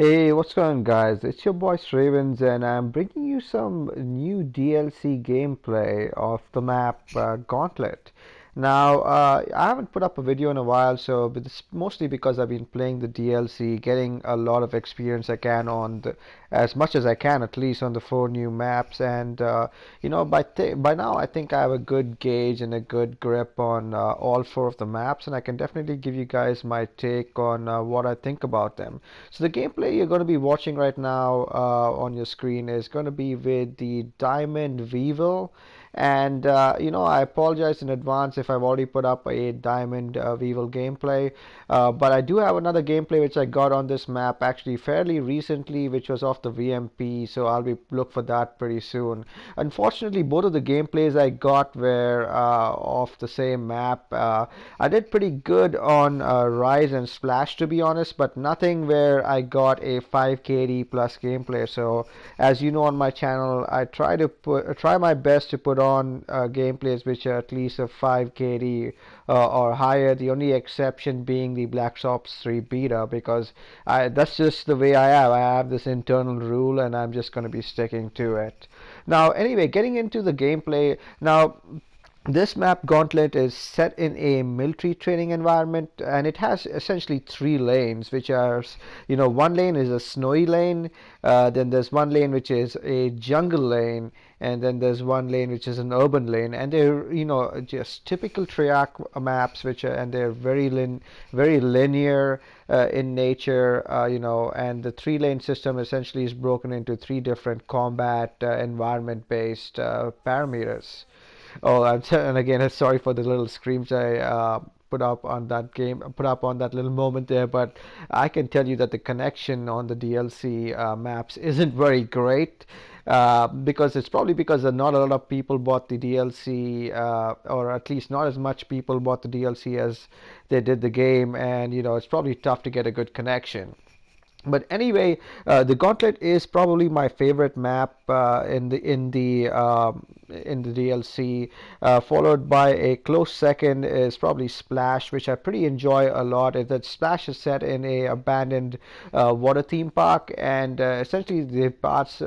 Hey, what's going on, guys? It's your boy Ravens, and I'm bringing you some new DLC gameplay of the map Gauntlet. Now, I haven't put up a video in a while, so but it's mostly because I've been playing the DLC, getting a lot of experience I can on as much as I can, at least on the four new maps. And by now I think I have a good gauge and a good grip on all four of the maps, and I can definitely give you guys my take on what I think about them. So the gameplay you're going to be watching right now on your screen is going to be with the Diamond Weevil. And I apologize in advance if I've already put up a Diamond Weevil gameplay, but I do have another gameplay which I got on this map actually fairly recently, which was off the VMP, so I'll be look for that pretty soon. Unfortunately, both of the gameplays I got were off the same map. I did pretty good on Rise and Splash, to be honest, but nothing where I got a 5 KD plus gameplay. So as you know, on my channel, I try my best to put on gameplays which are at least a 5 KD or higher. The only exception being the Black Ops 3 beta, because that's just the way I have. I have this internal rule, and I'm just going to be sticking to it. Now, anyway, getting into the gameplay now. This map Gauntlet is set in a military training environment, and it has essentially three lanes, which are, one lane is a snowy lane, then there's one lane which is a jungle lane, and then there's one lane which is an urban lane, and they're, just typical Triac maps, and they're very linear in nature, and the three-lane system essentially is broken into three different combat environment-based parameters. Oh, and again, sorry for the little screams I put up on that little moment there, but I can tell you that the connection on the DLC maps isn't very great. Because it's probably because not a lot of people bought the DLC, or at least not as much people bought the DLC as they did the game, and it's probably tough to get a good connection. But anyway, the Gauntlet is probably my favorite map in the DLC. Followed by a close second is probably Splash, which I pretty enjoy a lot. That Splash is set in a abandoned water theme park, and essentially the parts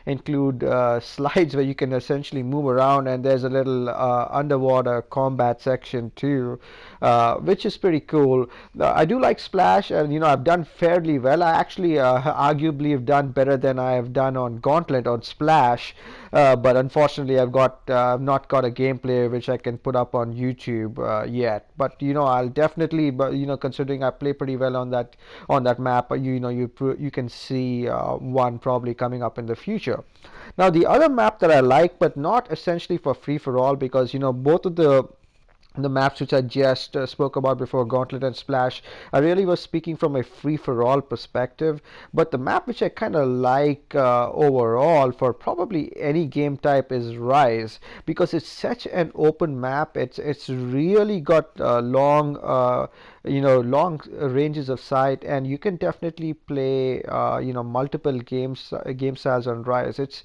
include slides where you can essentially move around, and there's a little underwater combat section too, which is pretty cool. I do like Splash, and I've done fairly well. I actually arguably have done better than I have done on Gauntlet on Splash, but unfortunately I've not got a gameplay which I can put up on YouTube yet. But I'll definitely, but considering I play pretty well on that map, you can see one probably coming up in the future. Now the other map that I like, but not essentially for free for all, because both of the maps which I just spoke about before, Gauntlet and Splash, I really was speaking from a free-for-all perspective. But the map which I kind of like overall for probably any game type is Rise, because it's such an open map. It's really got long ranges of sight, and you can definitely play multiple game styles on Rise is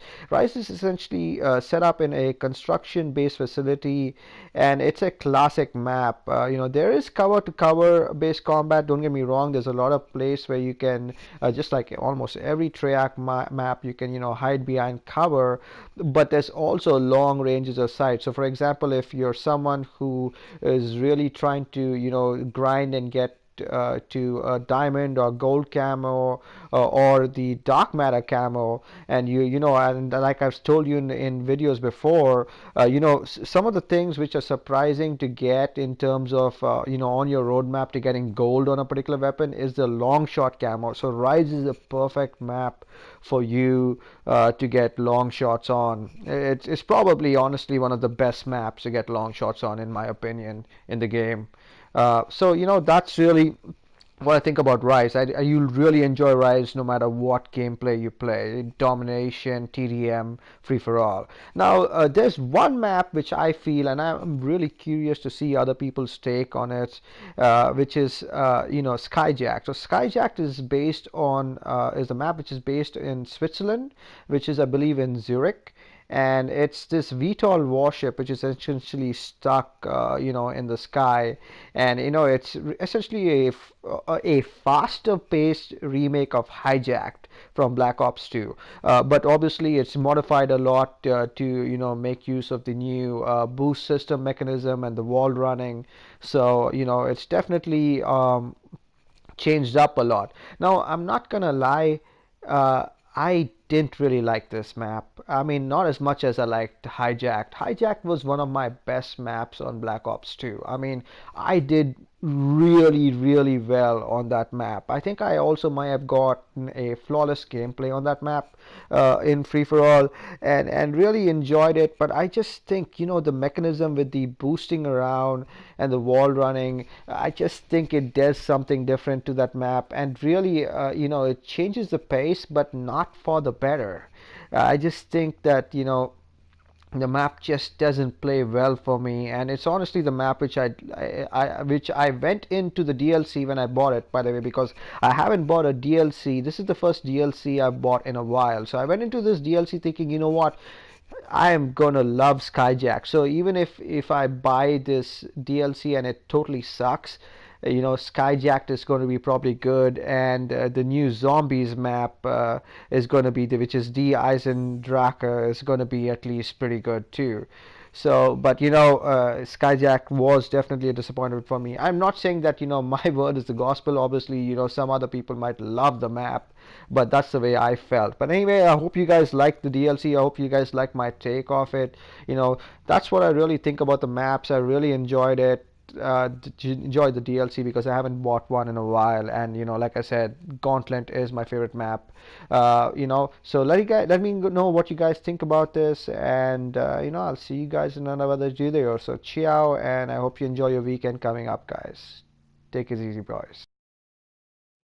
essentially set up in a construction based facility, and it's a classic map. There is cover to cover based combat, don't get me wrong. There's a lot of place where you can just like almost every Triac map, you can hide behind cover, but there's also long ranges of sight. So for example, if you're someone who is really trying to grind and get to a diamond or gold camo, or the dark matter camo, and and like I've told you in videos before, some of the things which are surprising to get in terms of on your roadmap to getting gold on a particular weapon is the long shot camo. So Rise is a perfect map for you to get long shots on. It's probably honestly one of the best maps to get long shots on, in my opinion, in the game. So that's really what I think about Rise. You really enjoy Rise no matter what gameplay you play. Domination, TDM, free for all. Now there's one map which I feel, and I'm really curious to see other people's take on it, which is Skyjack. So Skyjack is a map which is based in Switzerland, which is I believe in Zurich. and it's this VTOL warship which is essentially stuck, in the sky, and it's essentially a faster paced remake of Hijacked from Black Ops 2, but obviously it's modified a lot to make use of the new boost system mechanism and the wall running. So it's definitely changed up a lot. Now, I'm not gonna lie, uh, I didn't really like this map. I mean, not as much as I liked Hijacked. Hijacked was one of my best maps on Black Ops 2. I mean, I did really, really well on that map. I think I also might have gotten a flawless gameplay on that map in free for all, and really enjoyed it. But I just think the mechanism with the boosting around and the wall running, I just think it does something different to that map, and really it changes the pace, but not for the better. I just think that the map just doesn't play well for me, and it's honestly the map which I went into the DLC when I bought it, by the way, because I haven't bought a DLC. This is the first DLC I've bought in a while, so I went into this DLC thinking, you know what, I am gonna love Skyjack. So even if I buy this DLC and it totally sucks, Skyjacked is going to be probably good, and the new zombies map is going to be which is D Eisendrache, is going to be at least pretty good too. So, but Skyjack was definitely a disappointment for me. I'm not saying that my word is the gospel. Obviously, some other people might love the map, but that's the way I felt. But anyway, I hope you guys like the DLC. I hope you guys like my take of it. That's what I really think about the maps. I really enjoyed it. Enjoy the DLC because I haven't bought one in a while, and like I said, Gauntlet is my favorite map. So let me know what you guys think about this, and I'll see you guys in another video. So ciao, and I hope you enjoy your weekend coming up, guys. Take it easy, boys.